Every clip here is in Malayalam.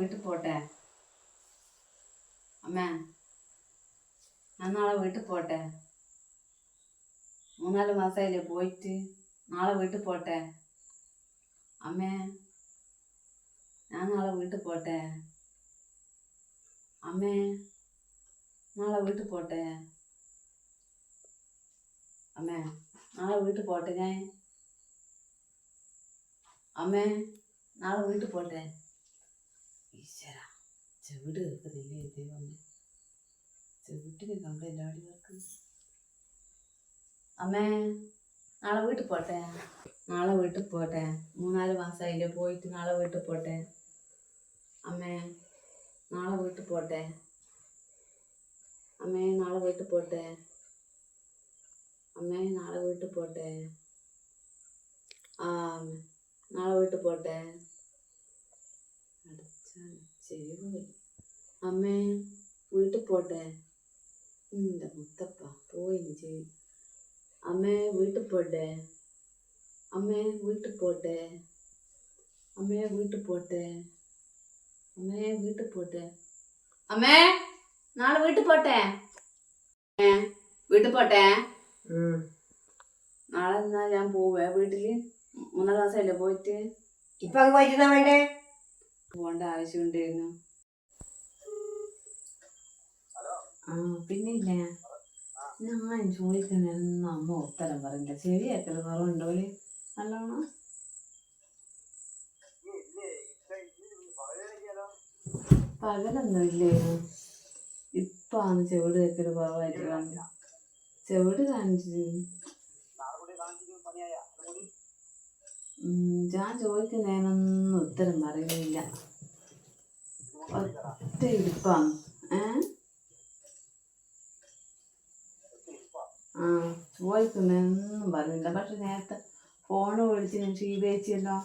വീട്ടിൽ പോട്ടെ അമ്മേ, ഞാൻ നാളെ വീട്ടിൽ പോട്ടെ. 3-4 മാസമായില്ലേ പോയിട്ട്. നാളെ വീട്ടിൽ പോട്ടെ അമ്മേ, ഞാൻ നാളെ വീട്ടിൽ പോട്ടെ അമ്മേ, നാളെ വീട്ടിൽ പോട്ടെ അമ്മേ, നാളെ വീട്ടിൽ പോട്ടെ ഞാൻ അമ്മേ, നാളെ വീട്ടിൽ പോട്ടെ. ഈശ്വര, ചെവിട് കേൾക്കുന്നില്ലേ ദൈവമേ, ചെവിട്ടിന് കംപ്ലൈൻ്റ് ആടിവർക്ക്. അമ്മേ, നാളെ വീട്ടിൽ പോട്ടെ. നാളെ വീട്ടിൽ പോട്ടെ. 3-4 മാസമായില്ലേ പോയിട്ട്. നാളെ വീട്ടിൽ പോട്ടെ അമ്മേ, നാളെ വീട്ടിൽ പോട്ടെ അമ്മേ, നാളെ വീട്ടിൽ പോട്ടെ അമ്മേ, നാളെ വീട്ടിൽ പോട്ടെ. ആ നാളെ വീട്ടിൽ പോട്ടെ. ചെവി അമ്മേ, വീട്ടിൽ പോട്ടെ. എൻ്റെ മുത്തപ്പ പോയി ചെവി. അമ്മേ, വീട്ടിൽ പോട്ടെ അമ്മേ, വീട്ടിൽ പോട്ടെ അമ്മേ, വീട്ടിൽ പോട്ടെ അമ്മേ, വീട്ടിൽ പോട്ടെ അമ്മേ, നാളെ വീട്ടിൽ പോട്ടെ. വീട്ടിൽ പോട്ടെ. നാളെ എന്നാ ഞാൻ പോവേ വീട്ടില്. 3 മാസമല്ലേ പോയിട്ട്. ഇപ്പൊ അങ്ങ് പോയിട്ടുണ്ടാ വേണ്ടേ? പോകേണ്ട ആവശ്യമുണ്ടായിരുന്നു. പിന്നെ ഇല്ല, ഞാൻ ചോദിക്കുന്നതൊന്നും അമ്മ ഉത്തരം പറയില്ല. ശരിയാക്കല് കുറവുണ്ടോ നല്ലോണം? പകലൊന്നും ഇല്ലായിരുന്നു. ഇപ്പാണ് ചെവിട് കേൾക്കല് കുറവായിട്ട് കാണിച്ചു. ചെവിട് കാണിച്ചു. ഞാൻ ചോദിക്കുന്നതിനൊന്നും ഉത്തരം പറയുന്നില്ല. ഒറ്റ ഇരിപ്പാണ്. ചോദിക്കുന്നതൊന്നും പറയുന്നില്ല. പക്ഷെ നേരത്തെ ഫോണ് വിളിച്ച് ഞാൻ ക്ഷീപിച്ചല്ലോ,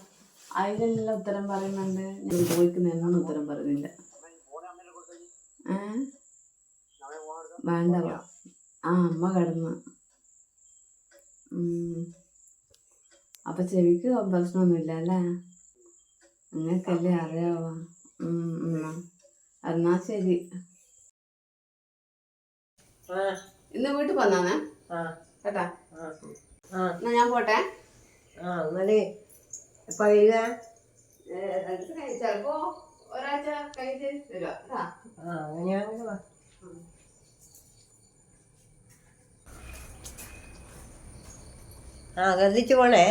അതിലെല്ലാം ഉത്തരം പറയുന്നുണ്ട്. ഞാൻ ചോദിക്കുന്നതൊന്നും ഉത്തരം പറയുന്നില്ല. വേണ്ട. അമ്മ കിടന്ന്. അപ്പൊ ചെവിക്ക് പ്രശ്നമൊന്നുമില്ല അല്ലേ? നിങ്ങൾക്കല്ലേ അറിയാവോ? എന്നാ ശരി. ഇന്ന് വീട്ടിൽ പോന്നാന്നേ കേട്ടാ. എന്നാ ഞാൻ പോട്ടെ. എപ്പ വരിക? ചിലപ്പോ ഒരാഴ്ച കഴിഞ്ഞ് വരാം. അങ്ങനെയാണെങ്കിലോ. ശ്രദ്ധിച്ചു പോണേ.